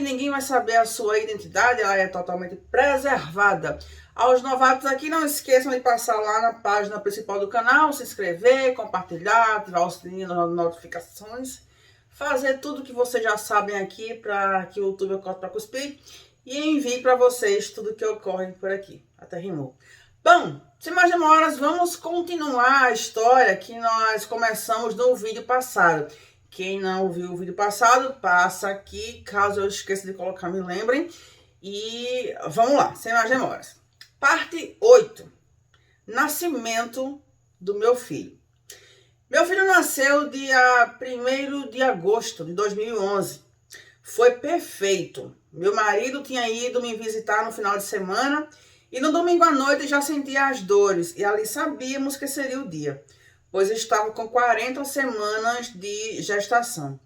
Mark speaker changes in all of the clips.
Speaker 1: ninguém vai saber a sua identidade, ela é totalmente preservada. Aos novatos aqui, não esqueçam de passar lá na página principal do canal, se inscrever, compartilhar, ativar o sininho das notificações, fazer tudo que vocês já sabem aqui para que o YouTube corte para cuspir e envie para vocês tudo que ocorre por aqui. Até rimou. Bom, sem mais demoras, vamos continuar a história que nós começamos no vídeo passado. Quem não viu o vídeo passado, passa aqui, caso eu esqueça de colocar, me lembrem. E vamos lá, sem mais demoras. Parte 8. Nascimento do meu filho. Meu filho nasceu dia 1º de agosto de 2011. Foi perfeito. Meu marido tinha ido me visitar no final de semana e no domingo à noite já sentia as dores e ali sabíamos que seria o dia, pois estava com 40 semanas de gestação.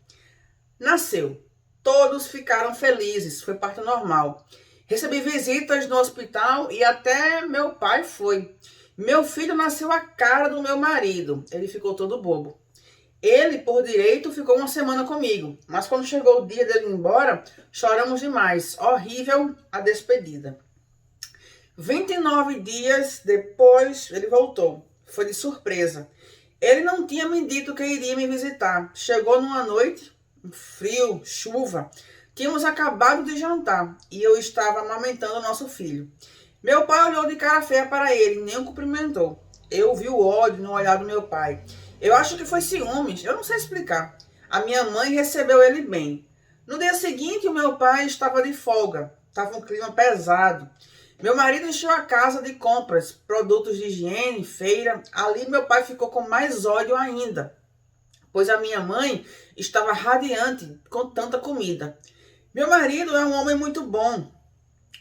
Speaker 1: Nasceu. Todos ficaram felizes, foi parto normal. Recebi visitas no hospital e até meu pai foi. Meu filho nasceu a cara do meu marido, ele ficou todo bobo. Ele, por direito, ficou uma semana comigo, mas quando chegou o dia dele ir embora, choramos demais. Horrível a despedida. 29 dias depois, ele voltou. Foi de surpresa. Ele não tinha me dito que iria me visitar. Chegou numa noite, frio, chuva. Tínhamos acabado de jantar e eu estava amamentando nosso filho. Meu pai olhou de cara feia para ele, nem o cumprimentou. Eu vi o ódio no olhar do meu pai. Eu acho que foi ciúmes, eu não sei explicar. A minha mãe recebeu ele bem. No dia seguinte, o meu pai estava de folga. Estava um clima pesado. Meu marido encheu a casa de compras, produtos de higiene, feira. Ali meu pai ficou com mais ódio ainda, pois a minha mãe estava radiante com tanta comida. Meu marido é um homem muito bom,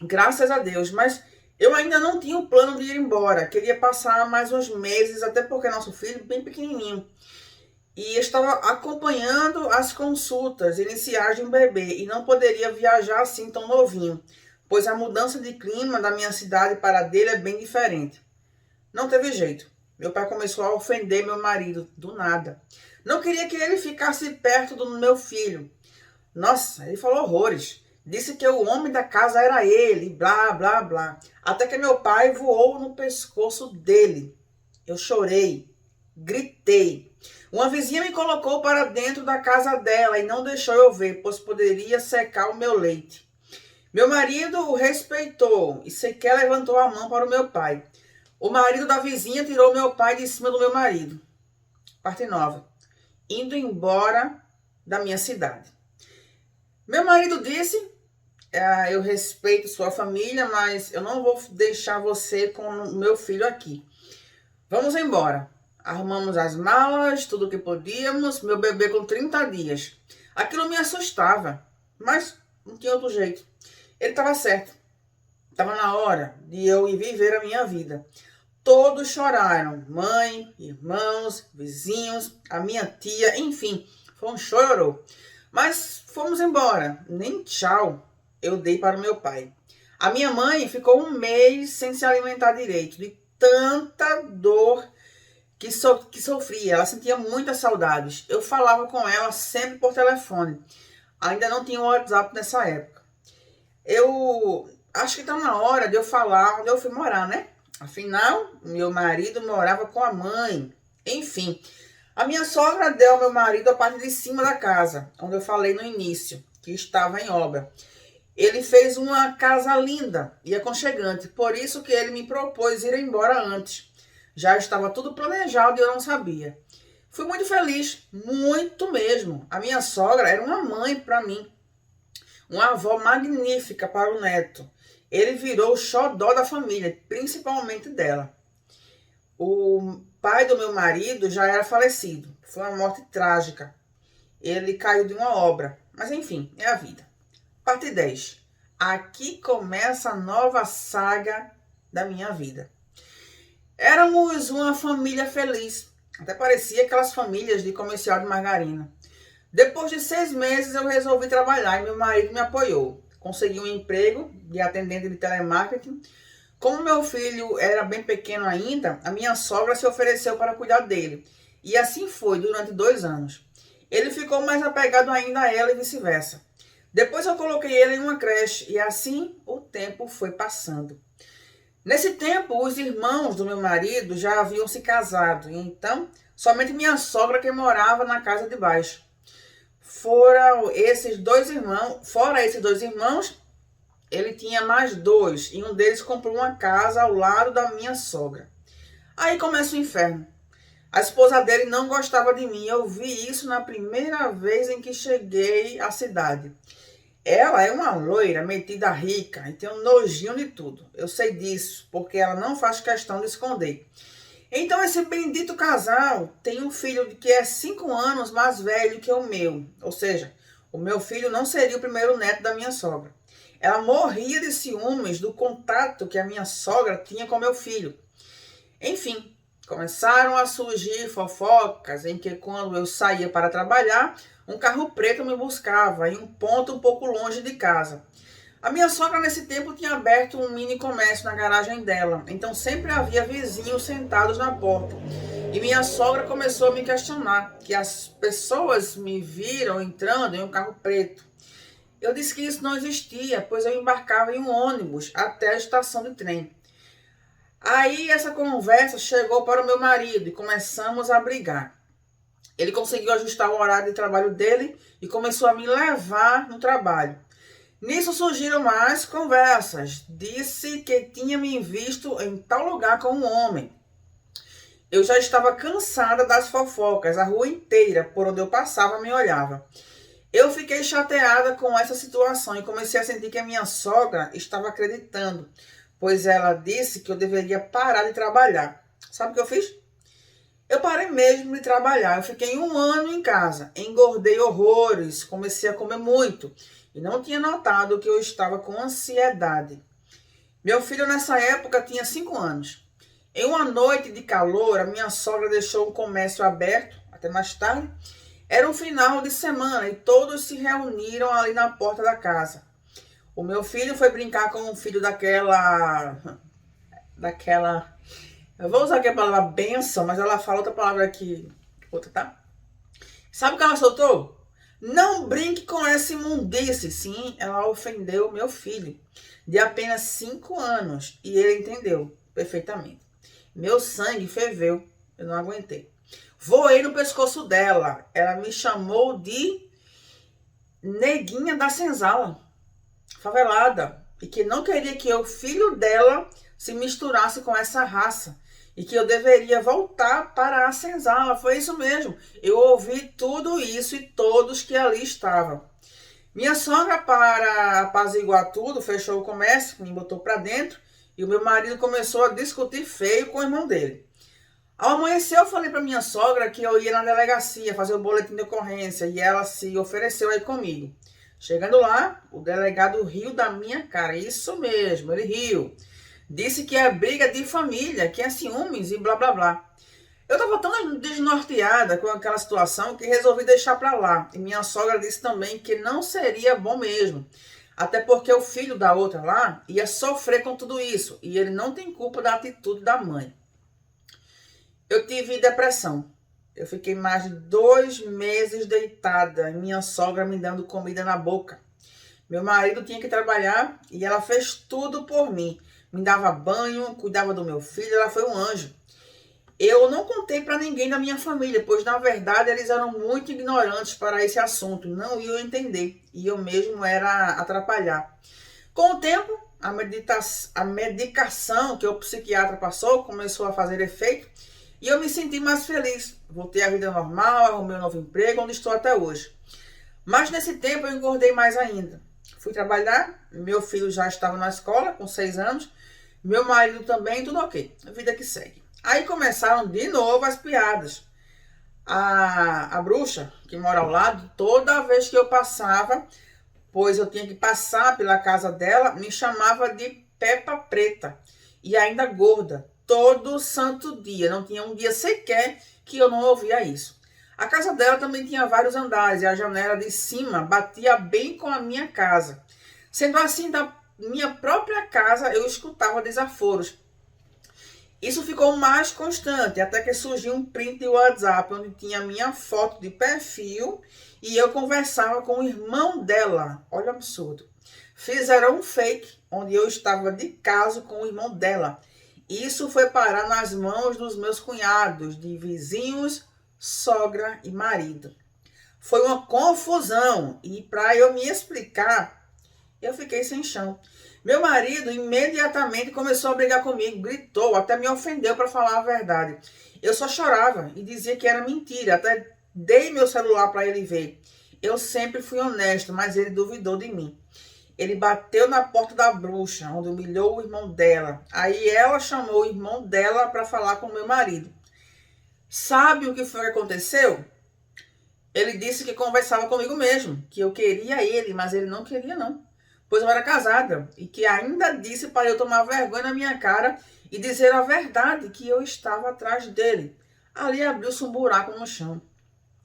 Speaker 1: graças a Deus, mas eu ainda não tinha o plano de ir embora. Queria passar mais uns meses, até porque nosso filho é bem pequenininho. E estava acompanhando as consultas iniciais de um bebê e não poderia viajar assim tão novinho, pois a mudança de clima da minha cidade para a dele é bem diferente. Não teve jeito. Meu pai começou a ofender meu marido, do nada. Não queria que ele ficasse perto do meu filho. Nossa, ele falou horrores. Disse que o homem da casa era ele, blá, blá, blá. Até que meu pai voou no pescoço dele. Eu chorei, gritei. Uma vizinha me colocou para dentro da casa dela e não deixou eu ver, pois poderia secar o meu leite. Meu marido o respeitou e sequer levantou a mão para o meu pai. O marido da vizinha tirou meu pai de cima do meu marido. Parte 9. Indo embora da minha cidade. Meu marido disse, eu respeito sua família, mas eu não vou deixar você com o meu filho aqui. Vamos embora. Arrumamos as malas, tudo que podíamos, meu bebê com 30 dias. Aquilo me assustava, mas não tinha outro jeito. Ele estava certo. Estava na hora de eu ir viver a minha vida. Todos choraram. Mãe, irmãos, vizinhos, a minha tia, enfim. Foi um chororô. Mas fomos embora. Nem tchau eu dei para o meu pai. A minha mãe ficou um mês sem se alimentar direito, de tanta dor que sofria. Ela sentia muitas saudades. Eu falava com ela sempre por telefone. Ainda não tinha o WhatsApp nessa época. Eu acho que está na hora de eu falar onde eu fui morar, né? Afinal, meu marido morava com a mãe. Enfim, a minha sogra deu ao meu marido a parte de cima da casa, onde eu falei no início, que estava em obra. Ele fez uma casa linda e aconchegante, por isso que ele me propôs ir embora antes. Já estava tudo planejado e eu não sabia. Fui muito feliz, muito mesmo. A minha sogra era uma mãe para mim. Uma avó magnífica para o neto. Ele virou o xodó da família, principalmente dela. O pai do meu marido já era falecido. Foi uma morte trágica. Ele caiu de uma obra. Mas enfim, é a vida. Parte 10. Aqui começa a nova saga da minha vida. Éramos uma família feliz. Até parecia aquelas famílias de comercial de margarina. Depois de 6 meses eu resolvi trabalhar e meu marido me apoiou. Consegui um emprego de atendente de telemarketing. Como meu filho era bem pequeno ainda, a minha sogra se ofereceu para cuidar dele. E assim foi durante 2 anos. Ele ficou mais apegado ainda a ela e vice-versa. Depois eu coloquei ele em uma creche e assim o tempo foi passando. Nesse tempo, os irmãos do meu marido já haviam se casado, e então somente minha sogra que morava na casa de baixo. Fora esses dois irmãos, ele tinha mais dois, e um deles comprou uma casa ao lado da minha sogra. Aí começa o inferno. A esposa dele não gostava de mim. Eu vi isso na primeira vez em que cheguei à cidade. Ela é uma loira metida rica e tem um nojinho de tudo. Eu sei disso, porque ela não faz questão de esconder. Então esse bendito casal tem um filho que é 5 anos mais velho que o meu. Ou seja, o meu filho não seria o primeiro neto da minha sogra. Ela morria de ciúmes do contato que a minha sogra tinha com meu filho. Enfim, começaram a surgir fofocas em que quando eu saía para trabalhar, um carro preto me buscava em um ponto um pouco longe de casa. A minha sogra nesse tempo tinha aberto um mini comércio na garagem dela, então sempre havia vizinhos sentados na porta. E minha sogra começou a me questionar, que as pessoas me viram entrando em um carro preto. Eu disse que isso não existia, pois eu embarcava em um ônibus até a estação de trem. Aí essa conversa chegou para o meu marido e começamos a brigar. Ele conseguiu ajustar o horário de trabalho dele e começou a me levar no trabalho. Nisso surgiram mais conversas. Disse que tinha me visto em tal lugar com um homem. Eu já estava cansada das fofocas. A rua inteira, por onde eu passava, me olhava. Eu fiquei chateada com essa situação e comecei a sentir que a minha sogra estava acreditando, pois ela disse que eu deveria parar de trabalhar. Sabe o que eu fiz? Eu parei mesmo de trabalhar. Eu fiquei 1 ano em casa, engordei horrores, comecei a comer muito e não tinha notado que eu estava com ansiedade. Meu filho nessa época tinha 5 anos. Em uma noite de calor, a minha sogra deixou o comércio aberto até mais tarde. Era um final de semana e todos se reuniram ali na porta da casa. O meu filho foi brincar com o filho daquela... Eu vou usar aqui a palavra benção, mas ela fala outra palavra aqui. Outra, tá? Sabe o que ela soltou? Não brinque com essa imundice. Sim, ela ofendeu meu filho, de apenas 5 anos. E ele entendeu perfeitamente. Meu sangue ferveu. Eu não aguentei. Voei no pescoço dela. Ela me chamou de neguinha da senzala, favelada. E que não queria que o filho dela se misturasse com essa raça. E que eu deveria voltar para a senzala. Foi isso mesmo. Eu ouvi tudo isso e todos que ali estavam. Minha sogra, para apaziguar tudo, fechou o comércio, me botou para dentro. E o meu marido começou a discutir feio com o irmão dele. Ao amanhecer, eu falei para minha sogra que eu ia na delegacia fazer o boletim de ocorrência. E ela se ofereceu aí comigo. Chegando lá, o delegado riu da minha cara. Isso mesmo, ele riu. Disse que é briga de família, que é ciúmes e blá blá blá. Eu estava tão desnorteada com aquela situação que resolvi deixar para lá. E minha sogra disse também que não seria bom mesmo. Até porque o filho da outra lá ia sofrer com tudo isso. E ele não tem culpa da atitude da mãe. Eu tive depressão. Eu fiquei mais de 2 meses deitada. E minha sogra me dando comida na boca. Meu marido tinha que trabalhar e ela fez tudo por mim. Me dava banho, cuidava do meu filho, ela foi um anjo. Eu não contei para ninguém da minha família, pois na verdade eles eram muito ignorantes para esse assunto, não iam entender, e eu mesmo era atrapalhar. Com o tempo, a medicação que o psiquiatra passou começou a fazer efeito, e eu me senti mais feliz. Voltei à vida normal, arrumei um novo emprego, onde estou até hoje. Mas nesse tempo eu engordei mais ainda. Fui trabalhar, meu filho já estava na escola, com 6 anos, meu marido também, tudo ok. A vida que segue. Aí começaram de novo as piadas. A bruxa, que mora ao lado, toda vez que eu passava, pois eu tinha que passar pela casa dela, me chamava de Peppa Preta. E ainda gorda. Todo santo dia. Não tinha um dia sequer que eu não ouvia isso. A casa dela também tinha vários andares e a janela de cima batia bem com a minha casa. Sendo assim, da minha própria casa eu escutava desaforos. Isso ficou mais constante, até que surgiu um print de WhatsApp, onde tinha minha foto de perfil e eu conversava com o irmão dela. Olha o absurdo. Fizeram um fake, onde eu estava de caso com o irmão dela. Isso foi parar nas mãos dos meus cunhados, de vizinhos, sogra e marido. Foi uma confusão e para eu me explicar, eu fiquei sem chão. Meu marido imediatamente começou a brigar comigo, gritou, até me ofendeu para falar a verdade. Eu só chorava e dizia que era mentira, até dei meu celular para ele ver. Eu sempre fui honesto, mas ele duvidou de mim. Ele bateu na porta da bruxa, onde humilhou o irmão dela. Aí ela chamou o irmão dela para falar com o meu marido. Sabe o que foi que aconteceu? Ele disse que conversava comigo mesmo, que eu queria ele, mas ele não queria não, pois eu era casada, e que ainda disse para eu tomar vergonha na minha cara e dizer a verdade, que eu estava atrás dele. Ali abriu-se um buraco no chão.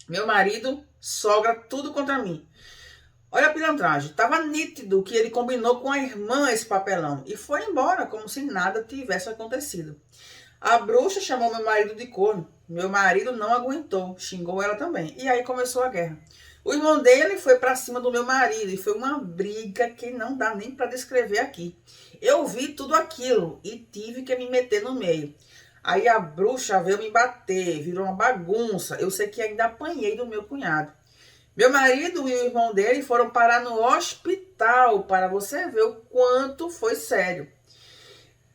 Speaker 1: Meu marido, sogra, tudo contra mim. Olha a pilantragem, estava nítido que ele combinou com a irmã esse papelão e foi embora como se nada tivesse acontecido. A bruxa chamou meu marido de corno. Meu marido não aguentou, xingou ela também. E aí começou a guerra. O irmão dele foi para cima do meu marido e foi uma briga que não dá nem para descrever aqui. Eu vi tudo aquilo e tive que me meter no meio. Aí a bruxa veio me bater, virou uma bagunça. Eu sei que ainda apanhei do meu cunhado. Meu marido e o irmão dele foram parar no hospital para você ver o quanto foi sério.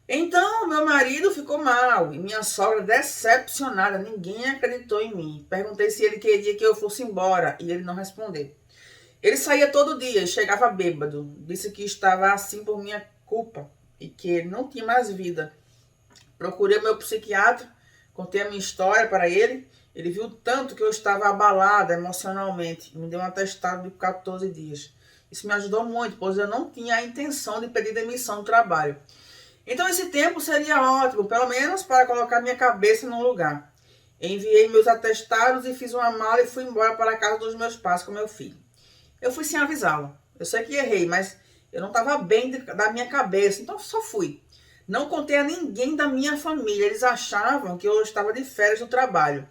Speaker 1: Então, meu marido ficou mal e minha sogra decepcionada, ninguém acreditou em mim. Perguntei se ele queria que eu fosse embora e ele não respondeu. Ele saía todo dia e chegava bêbado. Disse que estava assim por minha culpa e que ele não tinha mais vida. Procurei o meu psiquiatra, contei a minha história para ele. Ele viu tanto que eu estava abalada emocionalmente e me deu um atestado de 14 dias. Isso me ajudou muito, pois eu não tinha a intenção de pedir demissão do trabalho. Então esse tempo seria ótimo, pelo menos para colocar minha cabeça no lugar. Enviei meus atestados e fiz uma mala e fui embora para a casa dos meus pais com meu filho. Eu fui sem avisá-lo. Eu sei que errei, mas eu não estava bem da minha cabeça, então só fui. Não contei a ninguém da minha família, eles achavam que eu estava de férias do trabalho.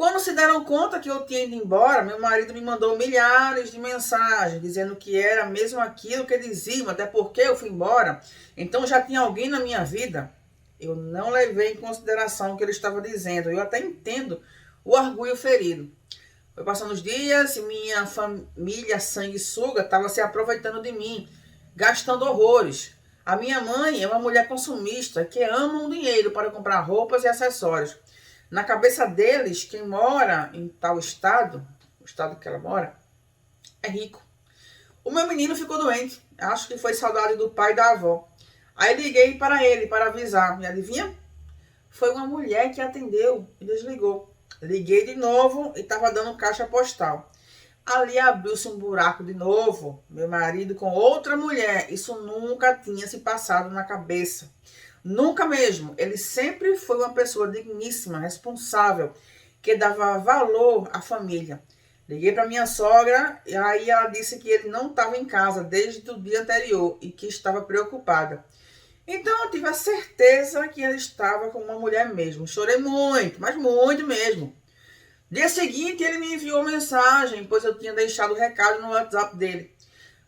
Speaker 1: Quando se deram conta que eu tinha ido embora, meu marido me mandou milhares de mensagens dizendo que era mesmo aquilo que diziam, até porque eu fui embora. Então já tinha alguém na minha vida. Eu não levei em consideração o que ele estava dizendo. Eu até entendo o orgulho ferido. Foi passando os dias e minha família sanguessuga estava se aproveitando de mim, gastando horrores. A minha mãe é uma mulher consumista que ama o dinheiro para comprar roupas e acessórios. Na cabeça deles, quem mora em tal estado, o estado que ela mora, é rico. O meu menino ficou doente. Acho que foi saudade do pai e da avó. Aí liguei para ele para avisar. E adivinha? Foi uma mulher que atendeu e desligou. Liguei de novo e estava dando caixa postal. Ali abriu-se um buraco de novo. Meu marido com outra mulher. Isso nunca tinha se passado na cabeça. Nunca mesmo. Ele sempre foi uma pessoa digníssima, responsável, que dava valor à família. Liguei para minha sogra e aí ela disse que ele não estava em casa desde o dia anterior e que estava preocupada. Então eu tive a certeza que ele estava com uma mulher mesmo. Chorei muito, mas muito mesmo. Dia seguinte ele me enviou mensagem, pois eu tinha deixado o recado no WhatsApp dele.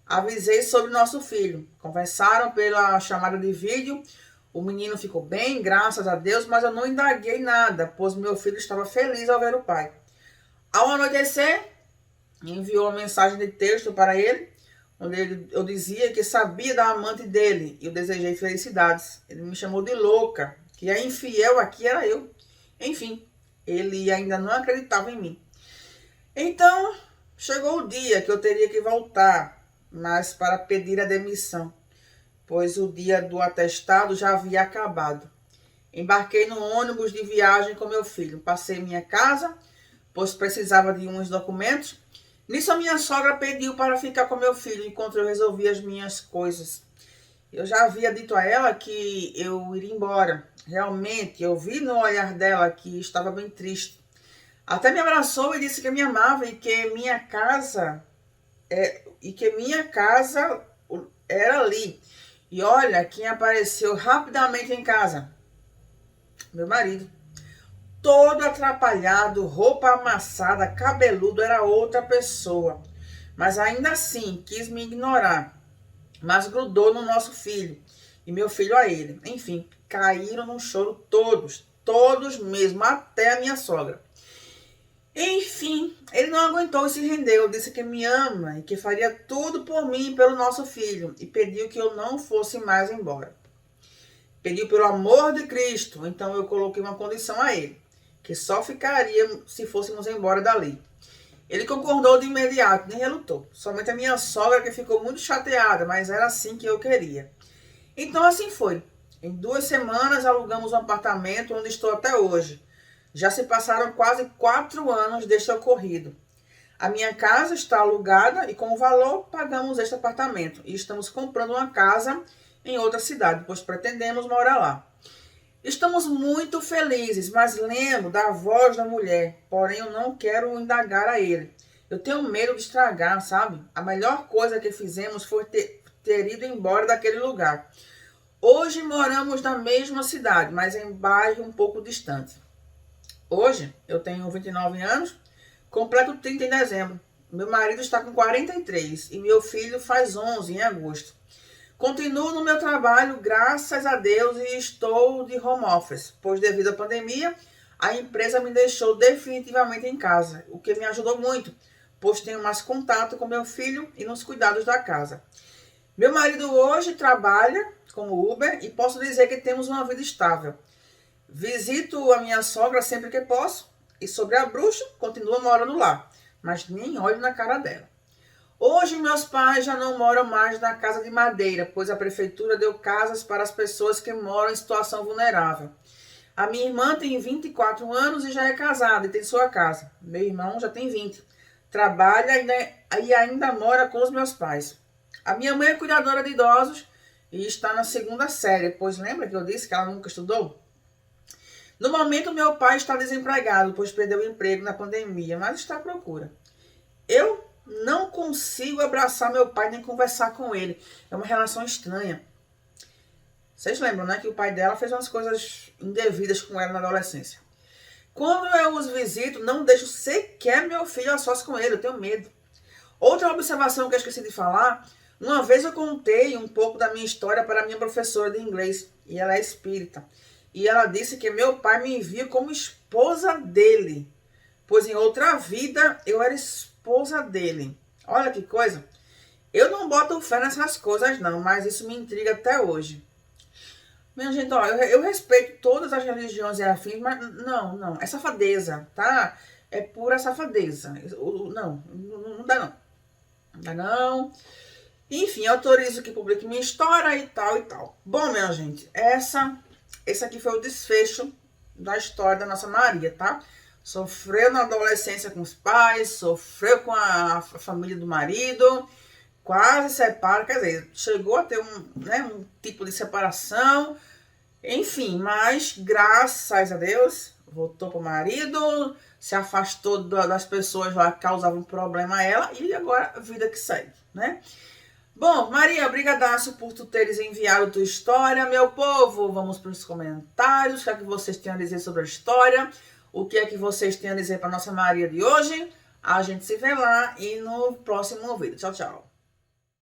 Speaker 1: Avisei sobre nosso filho. Conversaram pela chamada de vídeo. O menino ficou bem, graças a Deus, mas eu não indaguei nada, pois meu filho estava feliz ao ver o pai. Ao anoitecer, enviou uma mensagem de texto para ele, onde eu dizia que sabia da amante dele e eu desejei felicidades. Ele me chamou de louca, que a infiel aqui era eu. Enfim, ele ainda não acreditava em mim. Então, chegou o dia que eu teria que voltar, mas para pedir a demissão, pois o dia do atestado já havia acabado. Embarquei no ônibus de viagem com meu filho. Passei minha casa, pois precisava de uns documentos. Nisso a minha sogra pediu para ficar com meu filho enquanto eu resolvia as minhas coisas. Eu já havia dito a ela que eu iria embora. Realmente, eu vi no olhar dela que estava bem triste. Até me abraçou e disse que me amava e que minha casa era ali. E olha quem apareceu rapidamente em casa. meu marido. Todo atrapalhado, roupa amassada, cabeludo, era outra pessoa. Mas ainda assim, quis me ignorar. Mas grudou no nosso filho e meu filho a ele. Enfim, caíram no choro todos, todos mesmo, até a minha sogra. Enfim, ele não aguentou e se rendeu, disse que me ama e que faria tudo por mim e pelo nosso filho, e pediu que eu não fosse mais embora. Pediu pelo amor de Cristo, então eu coloquei uma condição a ele, que só ficaria se fôssemos embora dali. Ele concordou de imediato, nem relutou. Somente a minha sogra que ficou muito chateada, mas era assim que eu queria. Então assim foi. Em 2 semanas alugamos um apartamento onde estou até hoje. Já se passaram quase 4 anos deste ocorrido. A minha casa está alugada e com o valor pagamos este apartamento. E estamos comprando uma casa em outra cidade, pois pretendemos morar lá. Estamos muito felizes, mas lembro da voz da mulher, porém eu não quero indagar a ele. Eu tenho medo de estragar, sabe? A melhor coisa que fizemos foi ter ido embora daquele lugar. Hoje moramos na mesma cidade, mas em bairro um pouco distante. Hoje eu tenho 29 anos, completo 30 em dezembro. Meu marido está com 43 e meu filho faz 11 em agosto. Continuo no meu trabalho, graças a Deus, e estou de home office, pois devido à pandemia, a empresa me deixou definitivamente em casa, o que me ajudou muito, pois tenho mais contato com meu filho e nos cuidados da casa. Meu marido hoje trabalha como Uber e posso dizer que temos uma vida estável. Visito a minha sogra sempre que posso e sobre a bruxa, continuo morando lá, mas nem olho na cara dela. Hoje meus pais já não moram mais na casa de madeira, pois a prefeitura deu casas para as pessoas que moram em situação vulnerável. A minha irmã tem 24 anos e já é casada e tem sua casa. Meu irmão já tem 20. Trabalha e ainda mora com os meus pais. A minha mãe é cuidadora de idosos e está na 2ª série, pois lembra que eu disse que ela nunca estudou? No momento, meu pai está desempregado, pois perdeu o emprego na pandemia, mas está à procura. Eu não consigo abraçar meu pai nem conversar com ele. É uma relação estranha. Vocês lembram, né? Que o pai dela fez umas coisas indevidas com ela na adolescência. Quando eu os visito, não deixo sequer meu filho a sós com ele. Eu tenho medo. Outra observação que eu esqueci de falar. Uma vez eu contei um pouco da minha história para a minha professora de inglês. E ela é espírita. E ela disse que meu pai me via como esposa dele. Pois em outra vida eu era esposa dele. Olha que coisa. Eu não boto fé nessas coisas não, mas isso me intriga até hoje. Minha gente, ó, eu respeito todas as religiões e afins, mas não, é safadeza, tá? É pura safadeza. Não dá não. Não dá não. Enfim, autorizo que publique minha história e tal e tal. Bom, minha gente, esse aqui foi o desfecho da história da nossa Maria, tá? Sofreu na adolescência com os pais, sofreu com a família do marido, quase separa, quer dizer, chegou a ter um tipo de separação, enfim, mas graças a Deus, voltou para o marido, se afastou das pessoas lá que causavam problema a ela e agora a vida que segue, né? Bom, Maria, brigadaço por tu teres enviado tua história, meu povo. Vamos para os comentários, o que é que vocês têm a dizer sobre a história, o que é que vocês têm a dizer para nossa Maria de hoje. A gente se vê lá e no próximo vídeo. Tchau, tchau.